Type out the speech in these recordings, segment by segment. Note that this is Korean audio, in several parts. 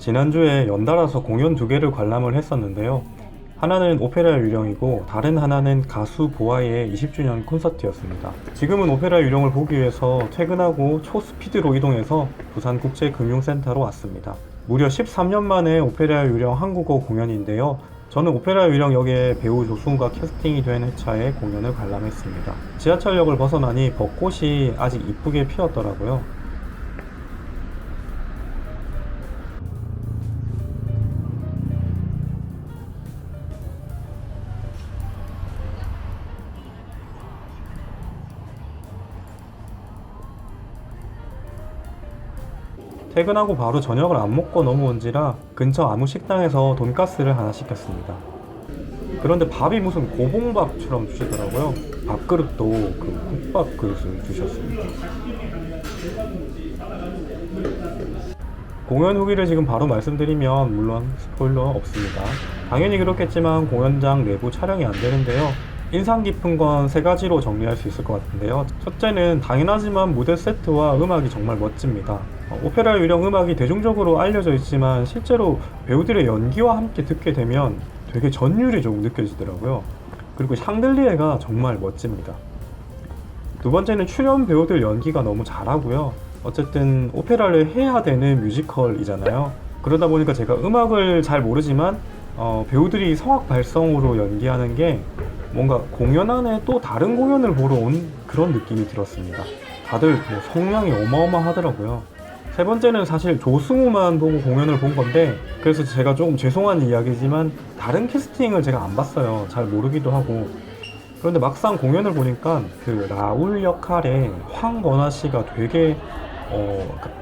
지난주에 연달아서 공연 두 개를 관람을 했었는데요. 하나는 오페라 유령이고 다른 하나는 가수 보아의 20주년 콘서트였습니다. 지금은 오페라 유령을 보기 위해서 퇴근하고 초스피드로 이동해서 부산국제금융센터로 왔습니다. 무려 13년 만에 오페라 유령 한국어 공연인데요. 저는 오페라 유령 역의 배우 조승우가 캐스팅이 된 회차에 공연을 관람했습니다. 지하철역을 벗어나니 벚꽃이 아직 이쁘게 피었더라고요. 퇴근하고 바로 저녁을 안 먹고 넘어온지라 근처 아무 식당에서 돈가스를 하나 시켰습니다. 그런데 밥이 무슨 고봉밥처럼 주시더라고요. 밥그릇도 그 국밥 그릇을 주셨습니다. 공연 후기를 지금 바로 말씀드리면 물론 스포일러 없습니다. 당연히 그렇겠지만 공연장 내부 촬영이 안 되는데요. 인상 깊은 건 세 가지로 정리할 수 있을 것 같은데요. 첫째는 당연하지만 무대 세트와 음악이 정말 멋집니다. 오페라 유령 음악이 대중적으로 알려져 있지만 실제로 배우들의 연기와 함께 듣게 되면 되게 전율이 조금 느껴지더라고요. 그리고 샹들리에가 정말 멋집니다. 두 번째는 출연 배우들 연기가 너무 잘하고요. 어쨌든 오페라를 해야 되는 뮤지컬이잖아요. 그러다 보니까 제가 음악을 잘 모르지만 배우들이 성악 발성으로 연기하는 게 뭔가 공연 안에 또 다른 공연을 보러 온 그런 느낌이 들었습니다. 다들 뭐 성량이 어마어마하더라고요. 세 번째는 사실 조승우만 보고 공연을 본 건데 그래서 제가 조금 죄송한 이야기지만 다른 캐스팅을 제가 안 봤어요. 잘 모르기도 하고. 그런데 막상 공연을 보니까 그 라울 역할의 황건아 씨가 되게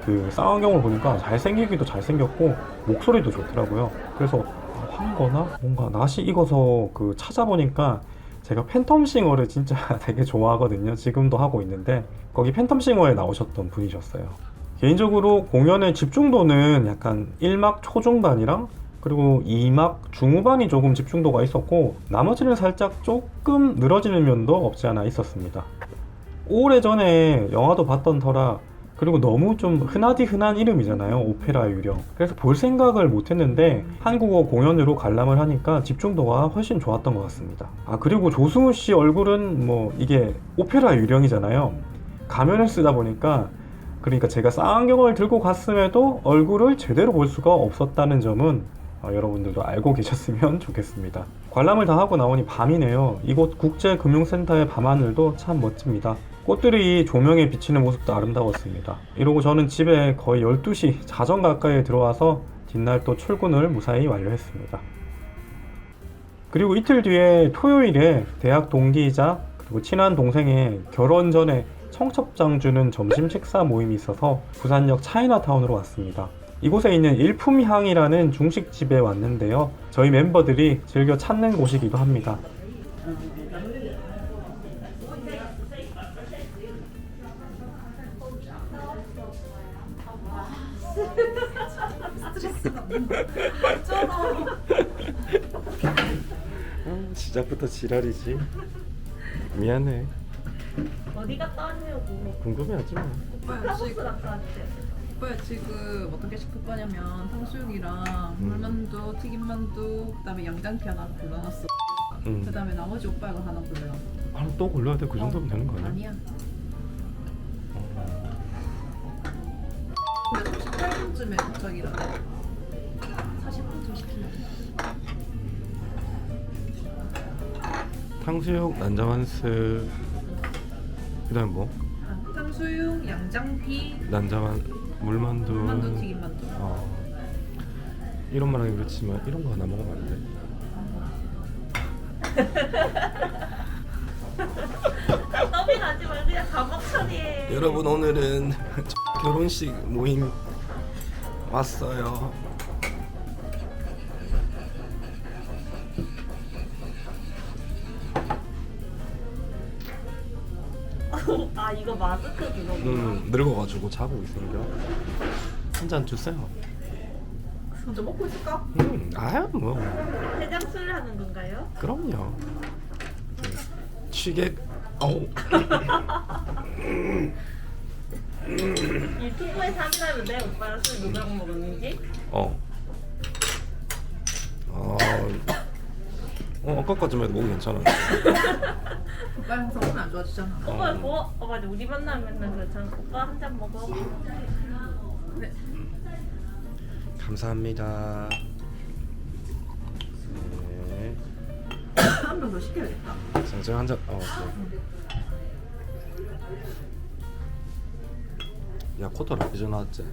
그 쌍안경을 보니까 잘생기기도 잘생겼고 목소리도 좋더라고요. 그래서 황건아? 뭔가 낯이 익어서 그 찾아보니까 제가 팬텀싱어를 진짜 되게 좋아하거든요. 지금도 하고 있는데 거기 팬텀싱어에 나오셨던 분이셨어요. 개인적으로 공연의 집중도는 약간 1막 초중반이랑 그리고 2막 중후반이 조금 집중도가 있었고 나머지는 살짝 조금 늘어지는 면도 없지 않아 있었습니다. 오래전에 영화도 봤던 터라 그리고 너무 좀 흔하디 흔한 이름이잖아요. 오페라 유령. 그래서 볼 생각을 못했는데 한국어 공연으로 관람을 하니까 집중도가 훨씬 좋았던 것 같습니다. 그리고 조승우 씨 얼굴은 뭐 이게 오페라 유령이잖아요. 가면을 쓰다 보니까 그러니까 제가 쌍안경을 들고 갔음에도 얼굴을 제대로 볼 수가 없었다는 점은 여러분들도 알고 계셨으면 좋겠습니다. 관람을 다 하고 나오니 밤이네요. 이곳 국제금융센터의 밤하늘도 참 멋집니다. 꽃들이 조명에 비치는 모습도 아름다웠습니다. 이러고 저는 집에 거의 12시 자정 가까이 들어와서 뒷날 또 출근을 무사히 완료했습니다. 그리고 이틀 뒤에 토요일에 대학 동기이자 그리고 친한 동생의 결혼 전에 청첩장 주는 점심 식사 모임이 있어서 부산역 차이나타운으로 왔습니다. 이곳에 있는 일품향이라는 중식집에 왔는데요. 저희 멤버들이 즐겨 찾는 곳이기도 합니다. 시작부터 지랄이지. 미안해. 어디 갔다 왔냐고. 궁금해하지 마. 오빠야 지금 어떤 게 시킬 거냐면 탕수육이랑 물만두, 튀김만두, 그다음에 양장피 하나 골라놨어. 그다음에 나머지 오빠가 하나 골라요. 하나 또 골라야 돼? 그 정도면 되는 거 아니야? 아니야. 근데 38분쯤에 도착이라 40분쯤 시키면 탕수육, 난자완스, 그 다음 뭐? 탕수육, 양장피, 물만두, 튀김만두. 이런 말 하기 그렇지만 이런 거 하나 먹으면 안 돼? 더빙하지 말고 그냥 감옥 처리해. 여러분 오늘은 결혼식 모임 왔어요. 이거 마스크 그거. 늙어가지고 자고 있으니까 한 잔 주세요. 먼저 먹고 있을까? 아유 뭐 해장 수리하는 건가요? 그럼요. 취객 유튜브에 사진하면 돼? 오빠랑 술 누구랑 먹었는지? 엇까까지만 해도 목이 괜찮아. 오빠 항상 오면 안 좋아지잖아. 오빠 뭐? 맞아 우리 만나면은 그렇잖아. 오빠 한 잔 먹어. 네. 감사합니다. 네. 한 번 더 시켜야겠다. 생생 한 잔. 오케이. 야 코털 안 삐져나왔지?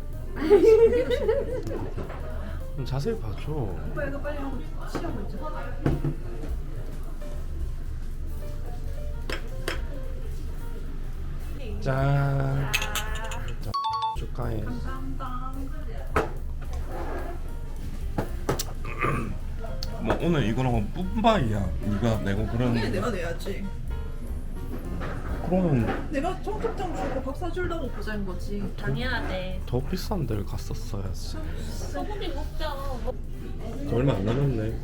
좀 자세히 봐줘. 오빠 이거 빨리 하고 치우고 있잖아. 짠. 자, 축하해. 감사합니다. 뭐 오늘 이거는 뿜바이야. 네가 내고 당연히 그런. 내가 내야지. 그러면 내가 청첩장 주고 밥 사주려고 보자인 거지. 당연하대. 더 비싼 데를 갔었어야지. 소고기 먹자. 얼마 안 남았네.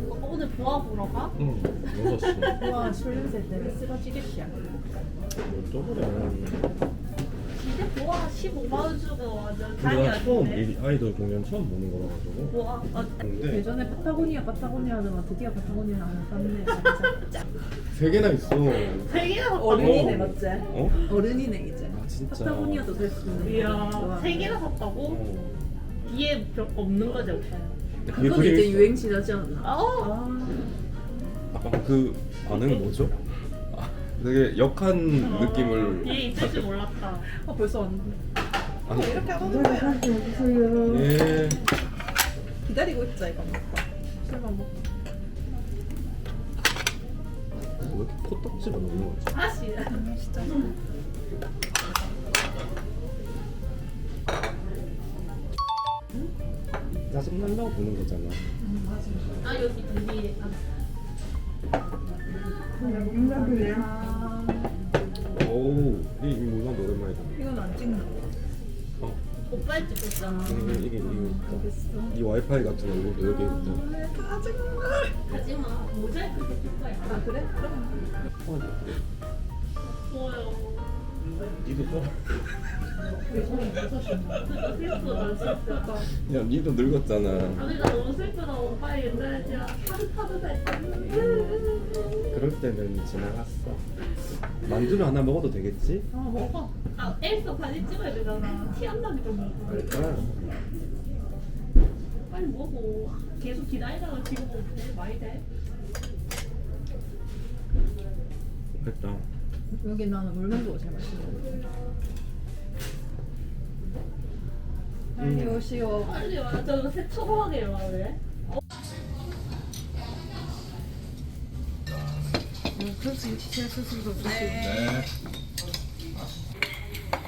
오빠 오늘 보아 보러 가? 응, 먹었어. 와, 술 냄새 때문에 쓰러지겠시야. 또 그래. 이제 보아 15만 원 주고 완전 근데 장이 나 처음 아닌데. 이 아이돌 공연 처음 보는 거라 가지고. 보아 근데 예전에 파타고니아 하다가 드디어 파타고니아 하나 샀네. 세 개나 있어. 세 개나 샀다고? 어른이네 맞지? 어? 어른이네 이제. 아 진짜. 파타고니아도 살 수 있는. 이야 세 개나 샀다고? 어. 뒤에 별 없는 거지 오빠. 그건 이제 유행시 하지 않나? 아 그 반응은 뭐죠? 아, 되게 역한 느낌을. 뒤에 있을 줄 몰랐다. 벌써 왔는데. 아니, 이렇게 하는 거야. 예. 기다리고 있자 이거 오빠. 술만 먹고. 왜 이렇게 코딱지가 넣는 거지? 다시. 진짜. 짜증 난다고 보는 거잖아. 아 여기 우리 오우, 이 물건 오랜만이다. 이건 안 찍는 거. 어, 오빠 집 있잖아. 이게 알겠어. 이 와이파이 같은 얼굴도 여기 있다. 하지마 모자이크 해줄 거야. 아 그래? 그럼. 좋아요. 니도 써? 슬프다 슬프다. 야, 니도 늙었잖아. 아니 나 너무 슬프다. 오빠 옛날에 제가 타르타르 했더니 그럴 때는 지나갔어. 만두를 하나 먹어도 되겠지? 먹어. 아 엘사 사진 찍어야 되잖아. 티 안 나게 좀 먹어. 그러니까 빨리 먹어. 계속 기다리다가 지금 먹으면 돼. 많이 돼. 됐다. 여기 나는 물만두가 제일 맛있는 거 같아. 빨리 오시오. 빨리 와. 저 세척하게 와 왜?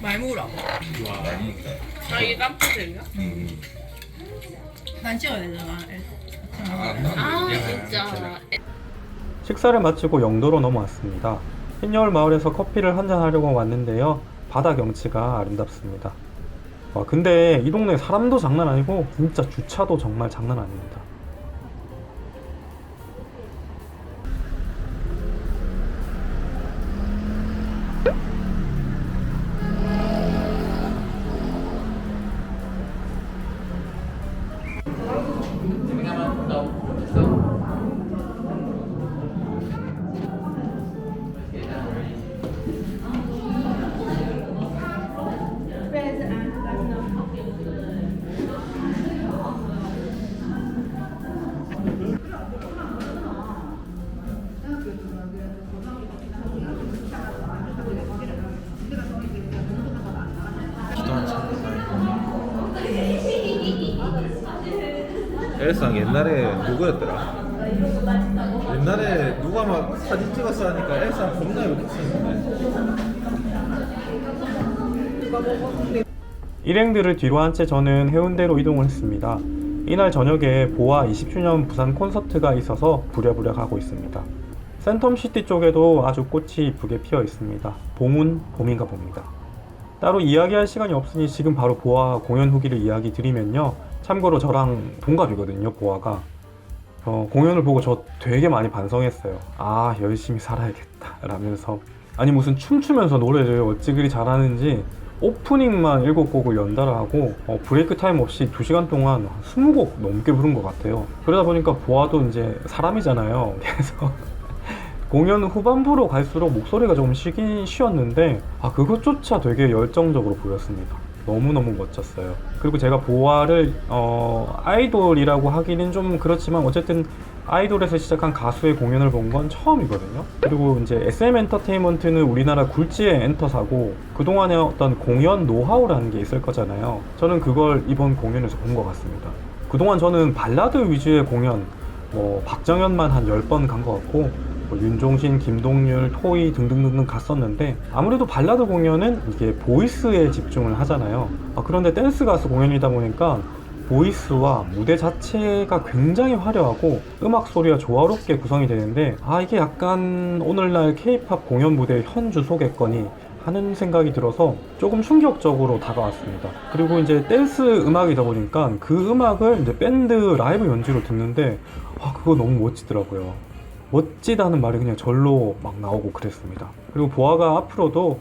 많이 먹으라. 아 이게 깜짝이야? 난 찍어야 되잖아. 아 진짜. 식사를 마치고 영도로 넘어왔습니다. 흰여울 마을에서 커피를 한잔 하려고 왔는데요. 바다 경치가 아름답습니다. 와, 근데 이 동네 사람도 장난 아니고 진짜 주차도 정말 장난 아닙니다. 엘상 옛날에 누구였더라? 옛날에 누가 막 사진 찍었어 하니까 엘상 겁나 욕했었는데. 일행들을 뒤로 한 채 저는 해운대로 이동을 했습니다. 이날 저녁에 보아 20주년 부산 콘서트가 있어서 부랴부랴 가고 있습니다. 센텀시티 쪽에도 아주 꽃이 이쁘게 피어 있습니다. 봄은 봄인가 봅니다. 따로 이야기할 시간이 없으니 지금 바로 보아 공연 후기를 이야기 드리면요. 참고로 저랑 동갑이거든요, 보아가. 공연을 보고 저 되게 많이 반성했어요. 아, 열심히 살아야겠다 라면서. 아니 무슨 춤추면서 노래를 어찌 그리 잘하는지 오프닝만 7곡을 연달아 하고 브레이크 타임 없이 2시간 동안 20곡 넘게 부른 것 같아요. 그러다 보니까 보아도 이제 사람이잖아요. 그래서 공연 후반부로 갈수록 목소리가 좀 쉬긴 쉬었는데 그것조차 되게 열정적으로 보였습니다. 너무너무 멋졌어요. 그리고 제가 보아를 아이돌이라고 하기는 좀 그렇지만 어쨌든 아이돌에서 시작한 가수의 공연을 본 건 처음이거든요. 그리고 이제 SM 엔터테인먼트는 우리나라 굴지의 엔터사고 그동안의 어떤 공연 노하우라는 게 있을 거잖아요. 저는 그걸 이번 공연에서 본 것 같습니다. 그동안 저는 발라드 위주의 공연, 박정현만 한 10번 간 것 같고 윤종신, 김동률, 토이 등등등등 갔었는데 아무래도 발라드 공연은 이게 보이스에 집중을 하잖아요. 그런데 댄스 가수 공연이다 보니까 보이스와 무대 자체가 굉장히 화려하고 음악 소리가 조화롭게 구성이 되는데 이게 약간 오늘날 K-POP 공연 무대의 현주소겠거니 하는 생각이 들어서 조금 충격적으로 다가왔습니다. 그리고 이제 댄스 음악이다 보니까 그 음악을 이제 밴드 라이브 연주로 듣는데 그거 너무 멋지더라고요. 멋지다는 말이 그냥 절로 막 나오고 그랬습니다. 그리고 보아가 앞으로도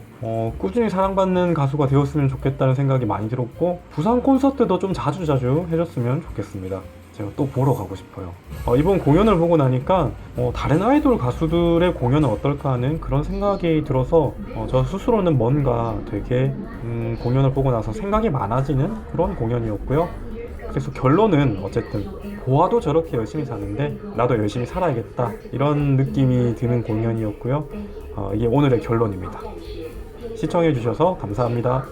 꾸준히 사랑받는 가수가 되었으면 좋겠다는 생각이 많이 들었고 부산 콘서트도 좀 자주자주 해줬으면 좋겠습니다. 제가 또 보러 가고 싶어요. 이번 공연을 보고 나니까 다른 아이돌 가수들의 공연은 어떨까 하는 그런 생각이 들어서 저 스스로는 뭔가 되게 공연을 보고 나서 생각이 많아지는 그런 공연이었고요. 그래서 결론은 어쨌든 보아도 저렇게 열심히 사는데 나도 열심히 살아야겠다 이런 느낌이 드는 공연이었고요. 이게 오늘의 결론입니다. 시청해주셔서 감사합니다.